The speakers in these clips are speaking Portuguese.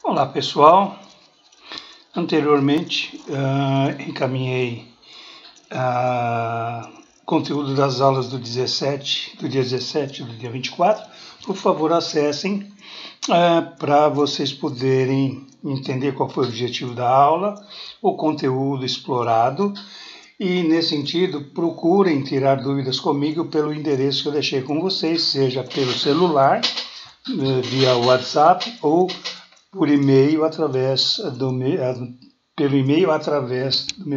Olá pessoal, anteriormente encaminhei conteúdo das aulas do dia 17 e do dia 24. Por favor, acessem para vocês poderem entender qual foi o objetivo da aula, o conteúdo explorado, e nesse sentido procurem tirar dúvidas comigo pelo endereço que eu deixei com vocês, seja pelo celular, via WhatsApp, ou por e-mail através do meu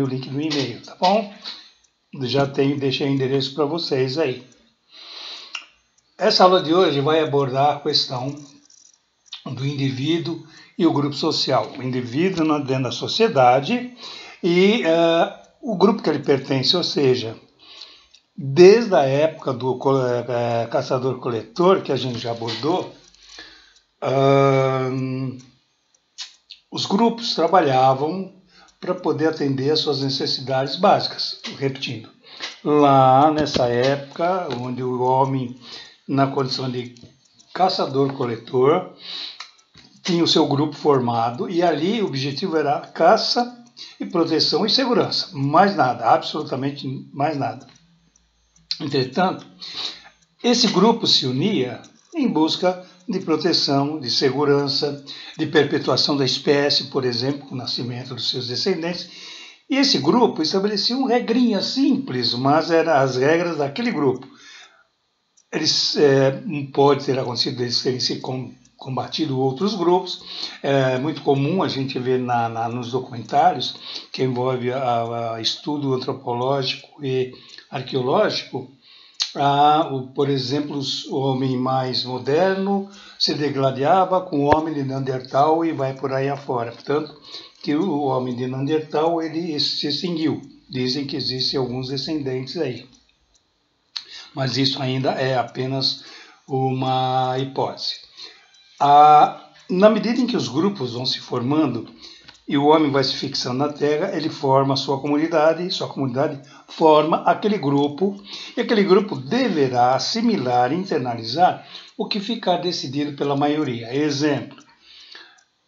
link do e-mail, tá bom? Deixei o endereço para vocês aí. Essa aula de hoje vai abordar a questão do indivíduo e o grupo social. O indivíduo dentro da sociedade e o grupo que ele pertence, ou seja, desde a época do caçador-coletor, que a gente já abordou, os grupos trabalhavam para poder atender às suas necessidades básicas. Repetindo, lá nessa época, onde o homem, na condição de caçador-coletor, tinha o seu grupo formado, e ali o objetivo era caça e proteção e segurança. Mais nada, absolutamente mais nada. Entretanto, esse grupo se unia em busca de proteção, de segurança, de perpetuação da espécie, por exemplo, com o nascimento dos seus descendentes. E esse grupo estabelecia regrinhas simples, mas eram as regras daquele grupo. Pode ter acontecido eles terem se combatido outros grupos. É muito comum a gente ver nos documentários que envolve estudo antropológico e arqueológico. Por exemplo, o homem mais moderno se degladiava com o homem de Neandertal e vai por aí afora. Portanto, que o homem de Neandertal ele se extinguiu. Dizem que existem alguns descendentes aí. Mas isso ainda é apenas uma hipótese. Na medida em que os grupos vão se formando e o homem vai se fixando na Terra, ele forma a sua comunidade forma aquele grupo, e aquele grupo deverá assimilar e internalizar o que ficar decidido pela maioria. Exemplo,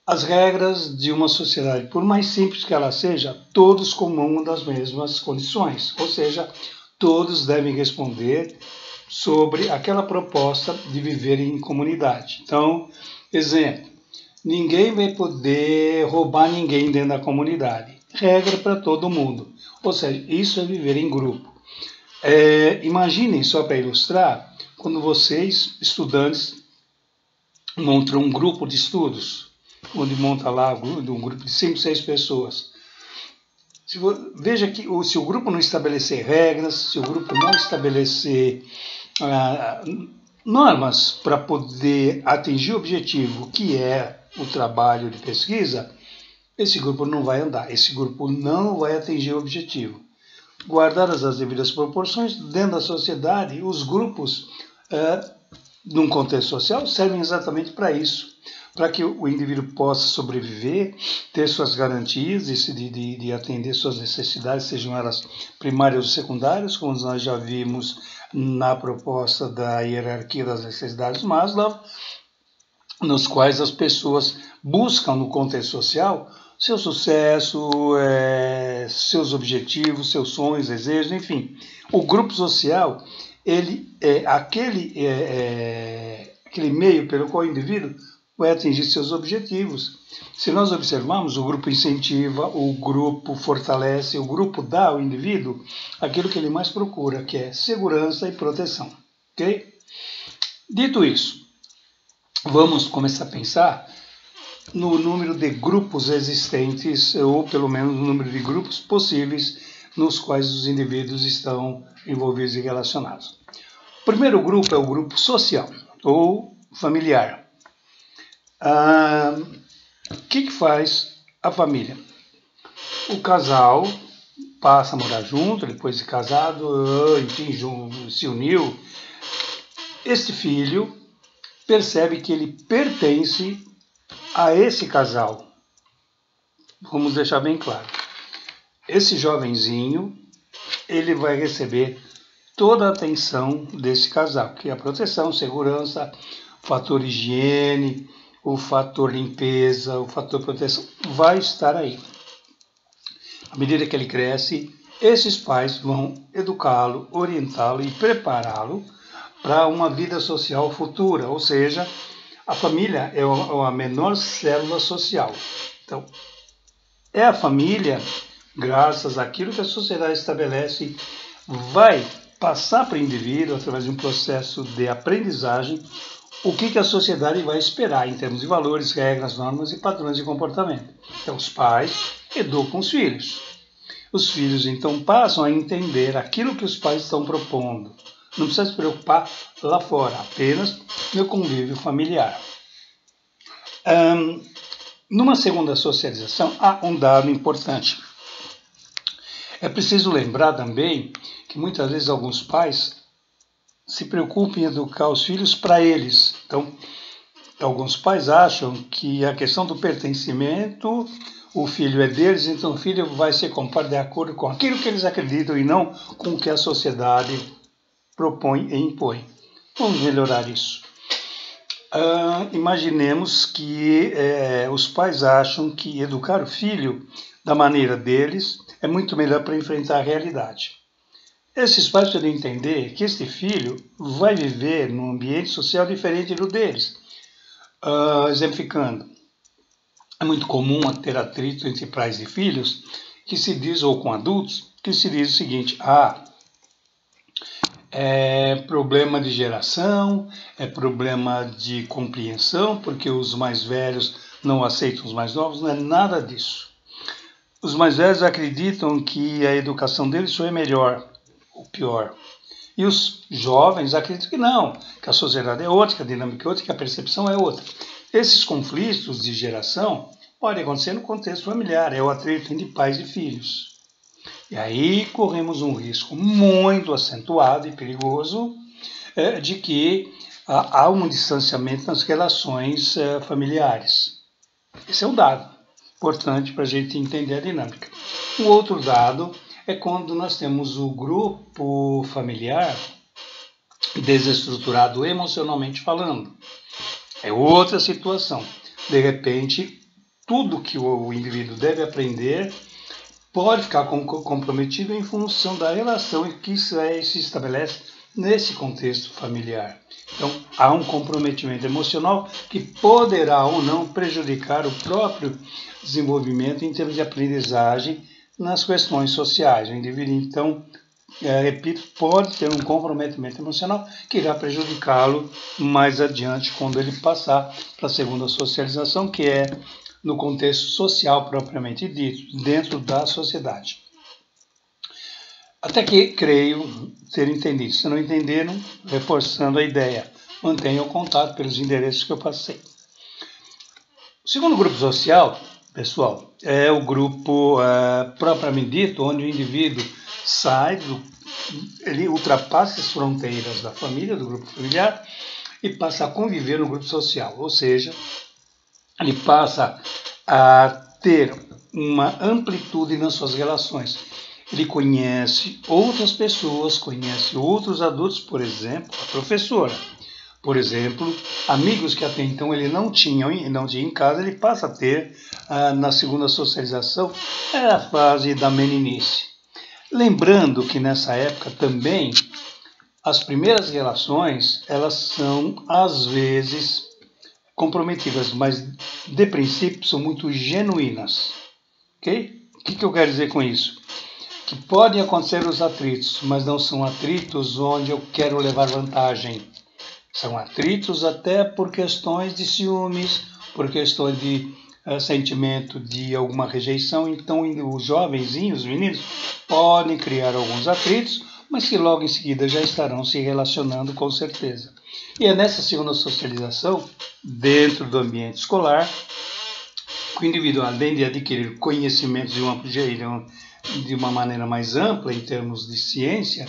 as regras de uma sociedade, por mais simples que ela seja, todos comungam das mesmas condições, ou seja, todos devem responder sobre aquela proposta de viver em comunidade. Então, exemplo, ninguém vai poder roubar ninguém dentro da comunidade. Regra para todo mundo. Ou seja, isso é viver em grupo. Imaginem, só para ilustrar, quando vocês, estudantes, montam um grupo de estudos, onde monta lá um grupo de 5, 6 pessoas. Veja que se o grupo não estabelecer regras, se o grupo não estabelecer normas para poder atingir o objetivo, que é o trabalho de pesquisa, esse grupo não vai andar, esse grupo não vai atingir o objetivo. Guardadas as devidas proporções, dentro da sociedade, os grupos, num contexto social, servem exatamente para isso, para que o indivíduo possa sobreviver, ter suas garantias de atender suas necessidades, sejam elas primárias ou secundárias, como nós já vimos na proposta da hierarquia das necessidades Maslow, nos quais as pessoas buscam no contexto social seu sucesso, seus objetivos, seus sonhos, desejos, enfim. O grupo social, ele é aquele meio pelo qual o indivíduo vai atingir seus objetivos. Se nós observarmos, o grupo incentiva, o grupo fortalece, o grupo dá ao indivíduo aquilo que ele mais procura, que é segurança e proteção. Ok? Dito isso, vamos começar a pensar no número de grupos existentes, ou pelo menos no número de grupos possíveis nos quais os indivíduos estão envolvidos e relacionados. O primeiro grupo é o grupo social, ou familiar. O que faz a família? O casal passa a morar junto, depois de casado, enfim, se uniu. Este filho percebe que ele pertence a esse casal. Vamos deixar bem claro. Esse jovenzinho, ele vai receber toda a atenção desse casal, que é a proteção, segurança, fator higiene, o fator limpeza, o fator proteção vai estar aí. À medida que ele cresce, esses pais vão educá-lo, orientá-lo e prepará-lo para uma vida social futura, ou seja, a família é a menor célula social. Então, é a família, graças àquilo que a sociedade estabelece, vai passar para o indivíduo, através de um processo de aprendizagem, o que a sociedade vai esperar em termos de valores, regras, normas e padrões de comportamento. Então, os pais educam os filhos. Os filhos, então, passam a entender aquilo que os pais estão propondo. Não precisa se preocupar lá fora, apenas no convívio familiar. Numa segunda socialização, há um dado importante. É preciso lembrar também que muitas vezes alguns pais se preocupam em educar os filhos para eles. Então, alguns pais acham que a questão do pertencimento, o filho é deles, então o filho vai se comportar de acordo com aquilo que eles acreditam e não com o que a sociedade propõe e impõe. Vamos melhorar isso. Imaginemos que os pais acham que educar o filho da maneira deles é muito melhor para enfrentar a realidade. Esses pais precisam entender que este filho vai viver num ambiente social diferente do deles. Exemplificando, é muito comum ter atrito entre pais e filhos que se diz, ou com adultos, que se diz o seguinte: é problema de geração, é problema de compreensão, porque os mais velhos não aceitam os mais novos. Não é nada disso. Os mais velhos acreditam que a educação deles só é melhor ou pior. E os jovens acreditam que não, que a sociedade é outra, que a dinâmica é outra, que a percepção é outra. Esses conflitos de geração podem acontecer no contexto familiar, é o atrito entre pais e filhos. E aí corremos um risco muito acentuado e perigoso de que há um distanciamento nas relações familiares. Esse é um dado importante para a gente entender a dinâmica. Um outro dado é quando nós temos o grupo familiar desestruturado emocionalmente falando. É outra situação. De repente, tudo que o indivíduo deve aprender pode ficar comprometido em função da relação que se estabelece nesse contexto familiar. Então, há um comprometimento emocional que poderá ou não prejudicar o próprio desenvolvimento em termos de aprendizagem nas questões sociais. O indivíduo, então, repito, pode ter um comprometimento emocional que irá prejudicá-lo mais adiante quando ele passar para a segunda socialização, que é no contexto social propriamente dito, dentro da sociedade. Até que creio ter entendido. Se não entenderam, reforçando a ideia, mantenham o contato pelos endereços que eu passei. O segundo grupo social, pessoal, é o grupo propriamente dito, onde o indivíduo ele ultrapassa as fronteiras da família, do grupo familiar, e passa a conviver no grupo social, ou seja, ele passa a ter uma amplitude nas suas relações. Ele conhece outras pessoas, conhece outros adultos, por exemplo, a professora. Por exemplo, amigos que até então ele não tinha em casa, ele passa a ter na segunda socialização, a fase da meninice. Lembrando que nessa época também as primeiras relações, elas são às vezes comprometidas, mas de princípio são muito genuínas. Ok? O que eu quero dizer com isso? Que podem acontecer os atritos, mas não são atritos onde eu quero levar vantagem. São atritos até por questões de ciúmes, por questões de sentimento de alguma rejeição. Então, os jovenzinhos, os meninos, podem criar alguns atritos, mas que logo em seguida já estarão se relacionando com certeza. E é nessa segunda socialização, dentro do ambiente escolar, que o indivíduo, além de adquirir conhecimentos de uma maneira mais ampla em termos de ciência,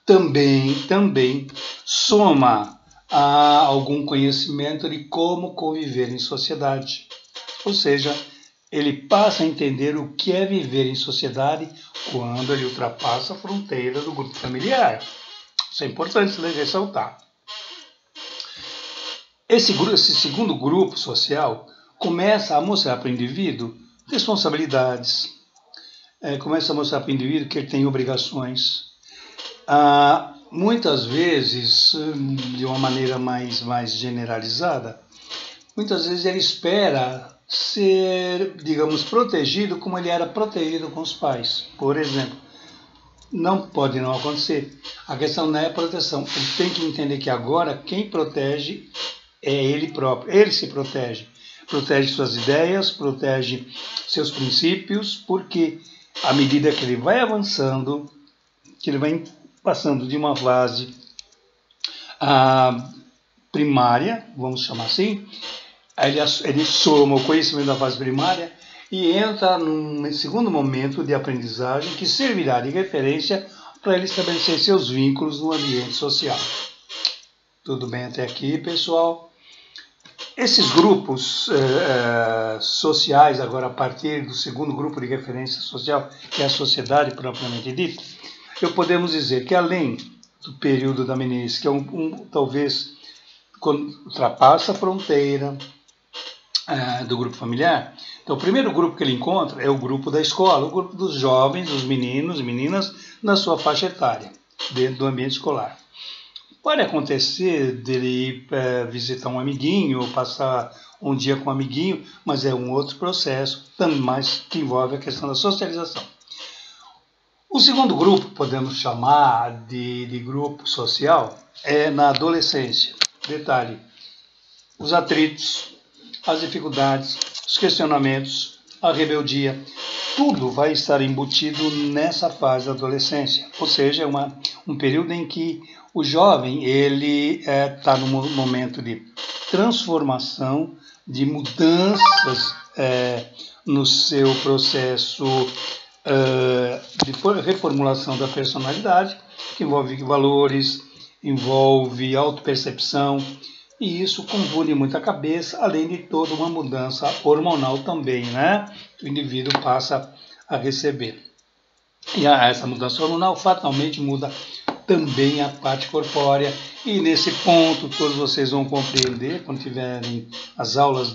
também soma a algum conhecimento de como conviver em sociedade. Ou seja, ele passa a entender o que é viver em sociedade quando ele ultrapassa a fronteira do grupo familiar. Isso é importante ressaltar. Esse segundo grupo social começa a mostrar para o indivíduo responsabilidades, começa a mostrar para o indivíduo que ele tem obrigações. Muitas vezes, de uma maneira mais generalizada, muitas vezes ele espera ser, digamos, protegido como ele era protegido com os pais. Por exemplo, não pode não acontecer. A questão não é proteção. Ele tem que entender que agora quem protege é ele próprio. Ele se protege. Protege suas ideias, protege seus princípios, porque à medida que ele vai avançando, que ele vai passando de uma fase primária, vamos chamar assim, ele soma o conhecimento da fase primária e entra num segundo momento de aprendizagem que servirá de referência para ele estabelecer seus vínculos no ambiente social. Tudo bem até aqui, pessoal? Esses grupos sociais, agora a partir do segundo grupo de referência social, que é a sociedade propriamente dita, podemos dizer que além do período da meninice, que é talvez quando ultrapassa a fronteira do grupo familiar, então o primeiro grupo que ele encontra é o grupo da escola, o grupo dos jovens, dos meninos e meninas na sua faixa etária, dentro do ambiente escolar. Pode acontecer dele visitar um amiguinho ou passar um dia com um amiguinho, mas é um outro processo, mas que envolve a questão da socialização. O segundo grupo, podemos chamar de grupo social, é na adolescência. Detalhe, os atritos, as dificuldades, os questionamentos, a rebeldia, tudo vai estar embutido nessa fase da adolescência. Ou seja, é um período em que o jovem ele está num momento de transformação, de mudanças no seu processo de reformulação da personalidade, que envolve valores, envolve autopercepção, e isso confunde muito a cabeça, além de toda uma mudança hormonal também, né? Que o indivíduo passa a receber. E essa mudança hormonal fatalmente muda também a parte corpórea, e nesse ponto todos vocês vão compreender quando tiverem as aulas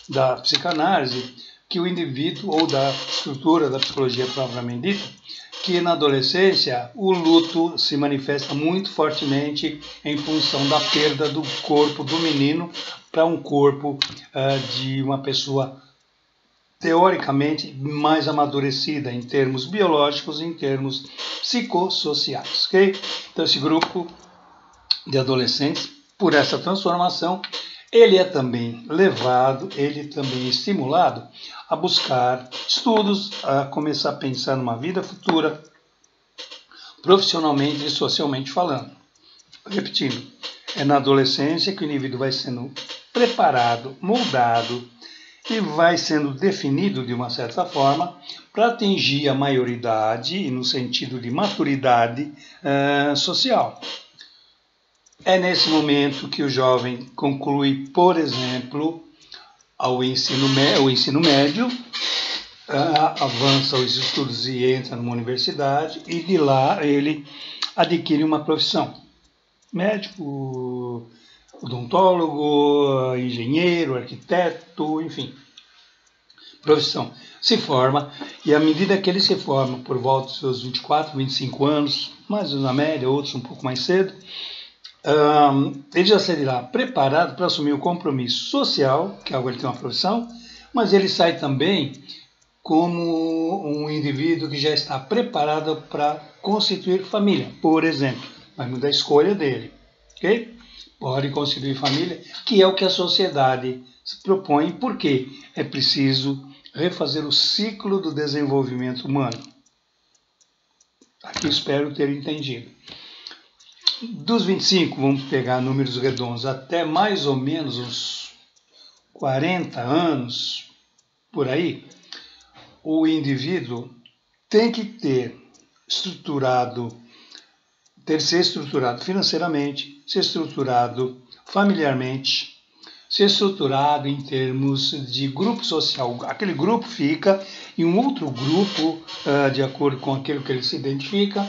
da psicanálise, que o indivíduo, ou da estrutura da psicologia propriamente dita, que na adolescência o luto se manifesta muito fortemente em função da perda do corpo do menino para um corpo de uma pessoa teoricamente mais amadurecida em termos biológicos e em termos psicossociais. Okay? Então esse grupo de adolescentes, por essa transformação, ele é também levado, ele também é estimulado a buscar estudos, a começar a pensar numa vida futura, profissionalmente e socialmente falando. Repetindo, é na adolescência que o indivíduo vai sendo preparado, moldado e vai sendo definido de uma certa forma para atingir a maioridade, no sentido de maturidade social. É nesse momento que o jovem conclui, por exemplo, o ensino médio, avança os estudos e entra numa universidade, e de lá ele adquire uma profissão. Médico, odontólogo, engenheiro, arquiteto, enfim, profissão. Se forma, e à medida que ele se forma, por volta dos seus 24, 25 anos, mais na média, outros um pouco mais cedo, ele já será preparado para assumir o compromisso social, que agora ele tem uma profissão, mas ele sai também como um indivíduo que já está preparado para constituir família, por exemplo. Vai mudar a escolha dele, ok? Pode constituir família, que é o que a sociedade se propõe, porque é preciso refazer o ciclo do desenvolvimento humano. Aqui espero ter entendido. Dos 25, vamos pegar números redondos, até mais ou menos uns 40 anos, por aí, o indivíduo tem que ser estruturado financeiramente, ser estruturado familiarmente, ser estruturado em termos de grupo social. Aquele grupo fica em um outro grupo, de acordo com aquilo que ele se identifica,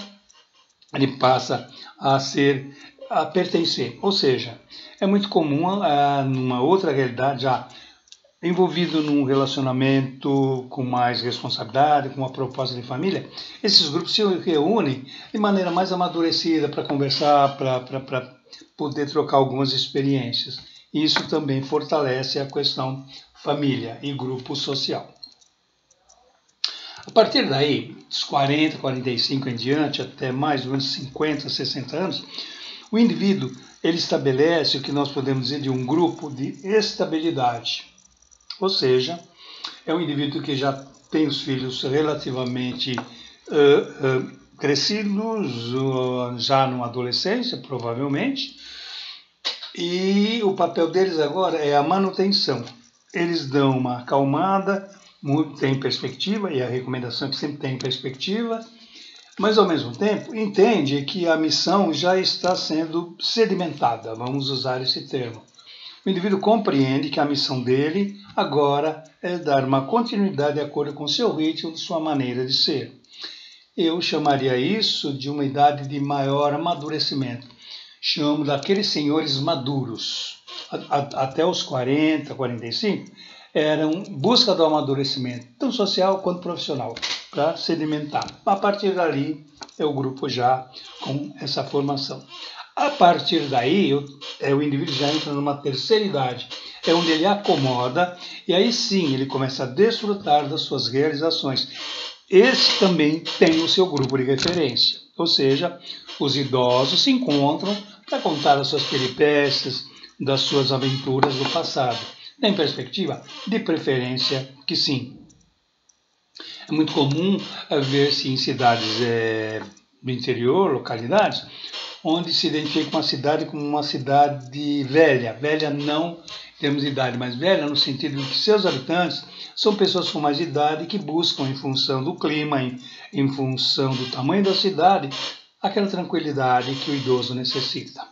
ele passa a ser a pertencer. Ou seja, é muito comum, numa outra realidade, já envolvido num relacionamento com mais responsabilidade, com uma proposta de família, esses grupos se reúnem de maneira mais amadurecida para conversar, para poder trocar algumas experiências. Isso também fortalece a questão família e grupo social. A partir daí, dos 40, 45 em diante, até mais ou menos 50, 60 anos, o indivíduo ele estabelece o que nós podemos dizer de um grupo de estabilidade. Ou seja, é um indivíduo que já tem os filhos relativamente crescidos, já numa adolescência, provavelmente, e o papel deles agora é a manutenção. Eles dão uma acalmada, tem perspectiva, e a recomendação é que sempre tem perspectiva, mas ao mesmo tempo entende que a missão já está sendo sedimentada, vamos usar esse termo. O indivíduo compreende que a missão dele agora é dar uma continuidade de acordo com seu ritmo, sua maneira de ser. Eu chamaria isso de uma idade de maior amadurecimento. Chamo daqueles senhores maduros. Até os 40, 45, eram busca do amadurecimento, tanto social quanto profissional, para sedimentar. A partir dali, é o grupo já com essa formação. A partir daí, o indivíduo já entra numa terceira idade, é onde ele acomoda e aí sim ele começa a desfrutar das suas realizações. Esse também tem o seu grupo de referência, ou seja, os idosos se encontram para contar as suas peripécias, das suas aventuras do passado. Tem perspectiva? De preferência que sim. É muito comum ver-se em cidades do interior, localidades, onde se identifica uma cidade como uma cidade velha. Velha não em termos de idade, mas velha no sentido de que seus habitantes são pessoas com mais idade que buscam, em função do clima, em função do tamanho da cidade, aquela tranquilidade que o idoso necessita.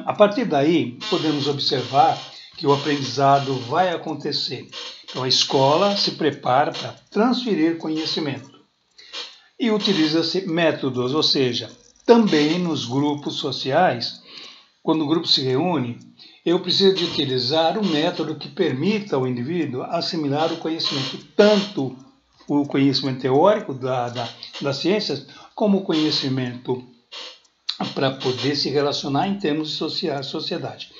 A partir daí, podemos observar que o aprendizado vai acontecer. Então, a escola se prepara para transferir conhecimento e utiliza-se métodos, ou seja, também nos grupos sociais, quando o grupo se reúne, eu preciso de utilizar um método que permita ao indivíduo assimilar o conhecimento, tanto o conhecimento teórico das ciências, como o conhecimento para poder se relacionar em termos de sociedade.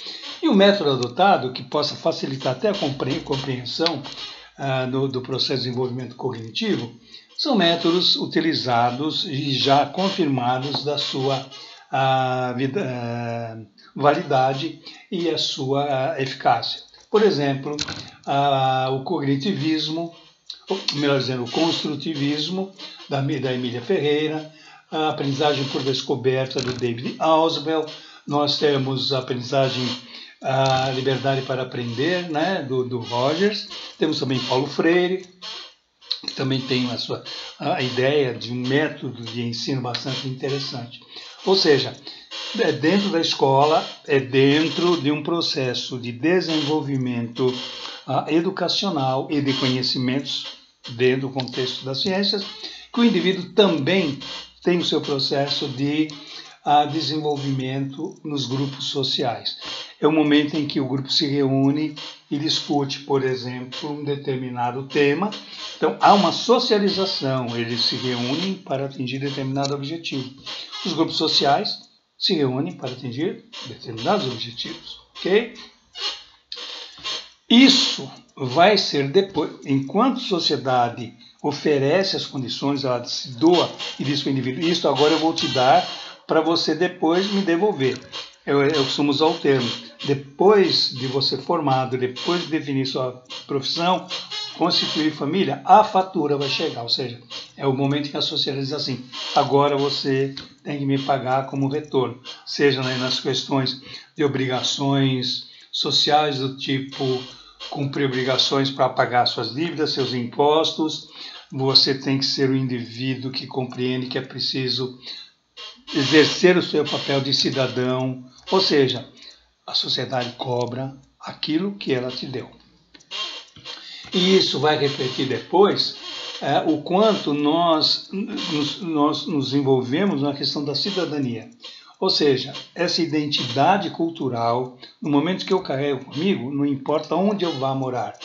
E o método adotado, que possa facilitar até a compreensão do processo de desenvolvimento cognitivo, são métodos utilizados e já confirmados da sua validade e a sua eficácia. Por exemplo, o cognitivismo, melhor dizendo, o construtivismo, da Emília Ferreira, a aprendizagem por descoberta, do David Ausubel, nós temos a aprendizagem, a liberdade para aprender, né, do Rogers, temos também Paulo Freire, que também tem a ideia de um método de ensino bastante interessante. Ou seja, é dentro da escola, é dentro de um processo de desenvolvimento educacional e de conhecimentos dentro do contexto das ciências, que o indivíduo também tem o seu processo de desenvolvimento nos grupos sociais. É o momento em que o grupo se reúne e discute, por exemplo, um determinado tema. Então, há uma socialização, eles se reúnem para atingir determinado objetivo. Os grupos sociais se reúnem para atingir determinados objetivos, ok? Isso vai ser depois, enquanto sociedade oferece as condições, ela se doa e diz para o indivíduo, isso agora eu vou te dar para você depois me devolver. Eu costumo usar o termo, depois de você formado, depois de definir sua profissão, constituir família, a fatura vai chegar, ou seja, é o momento em que a sociedade diz assim, agora você tem que me pagar como retorno, seja nas questões de obrigações sociais do tipo cumprir obrigações para pagar suas dívidas, seus impostos, você tem que ser o indivíduo que compreende que é preciso exercer o seu papel de cidadão, ou seja, a sociedade cobra aquilo que ela te deu. E isso vai refletir depois o quanto nós nos envolvemos na questão da cidadania. Ou seja, essa identidade cultural, no momento que eu carrego comigo, não importa onde eu vá morar,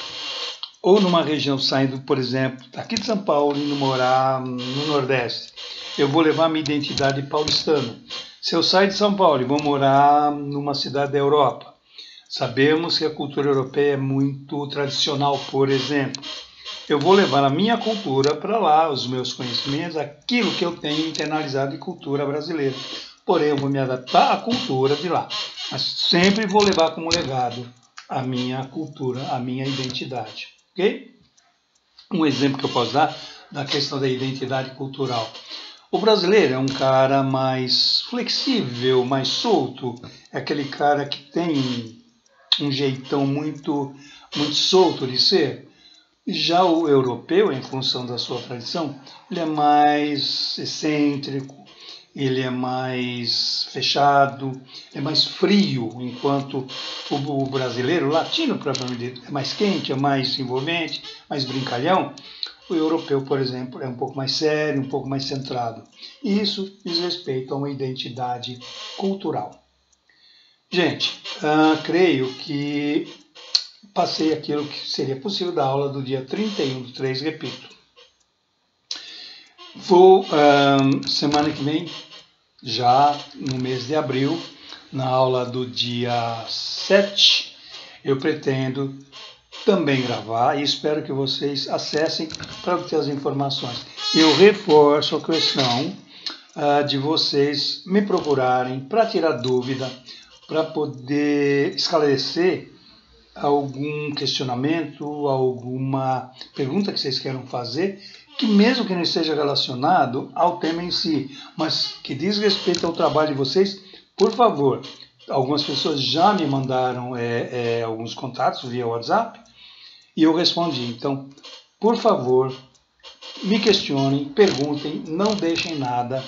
ou numa região saindo, por exemplo, daqui de São Paulo, indo morar no Nordeste, eu vou levar minha identidade paulistana. Se eu sair de São Paulo e vou morar numa cidade da Europa, sabemos que a cultura europeia é muito tradicional, por exemplo. Eu vou levar a minha cultura para lá, os meus conhecimentos, aquilo que eu tenho internalizado de cultura brasileira. Porém, eu vou me adaptar à cultura de lá. Mas sempre vou levar como legado a minha cultura, a minha identidade. Ok? Um exemplo que eu posso dar da questão da identidade cultural. O brasileiro é um cara mais flexível, mais solto. É aquele cara que tem um jeitão muito solto de ser. Já o europeu, em função da sua tradição, ele é mais excêntrico, ele é mais fechado, é mais frio, enquanto o brasileiro, o latino propriamente dito, é mais quente, é mais envolvente, mais brincalhão. O europeu, por exemplo, é um pouco mais sério, um pouco mais centrado. E isso diz respeito a uma identidade cultural. Gente, creio que passei aquilo que seria possível da aula do dia 31/3, repito. Vou, semana que vem, já no mês de abril, na aula do dia 7, eu pretendo também gravar e espero que vocês acessem para obter as informações. Eu reforço a questão de vocês me procurarem para tirar dúvida, para poder esclarecer algum questionamento, alguma pergunta que vocês queiram fazer, que mesmo que não esteja relacionado ao tema em si, mas que diz respeito ao trabalho de vocês, por favor. Algumas pessoas já me mandaram alguns contatos via WhatsApp e eu respondi. Então, por favor, me questionem, perguntem, não deixem nada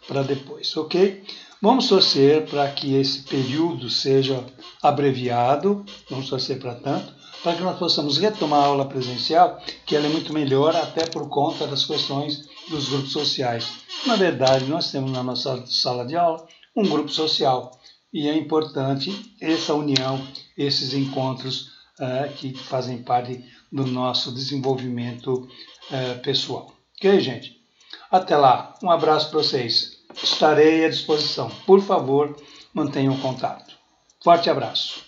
para depois, ok? Vamos torcer para que esse período seja abreviado, vamos torcer para tanto, para que nós possamos retomar a aula presencial, que ela é muito melhor até por conta das questões dos grupos sociais. Na verdade, nós temos na nossa sala de aula um grupo social e é importante essa união, esses encontros que fazem parte do nosso desenvolvimento pessoal. Ok, gente? Até lá, um abraço para vocês. Estarei à disposição. Por favor, mantenham contato. Forte abraço.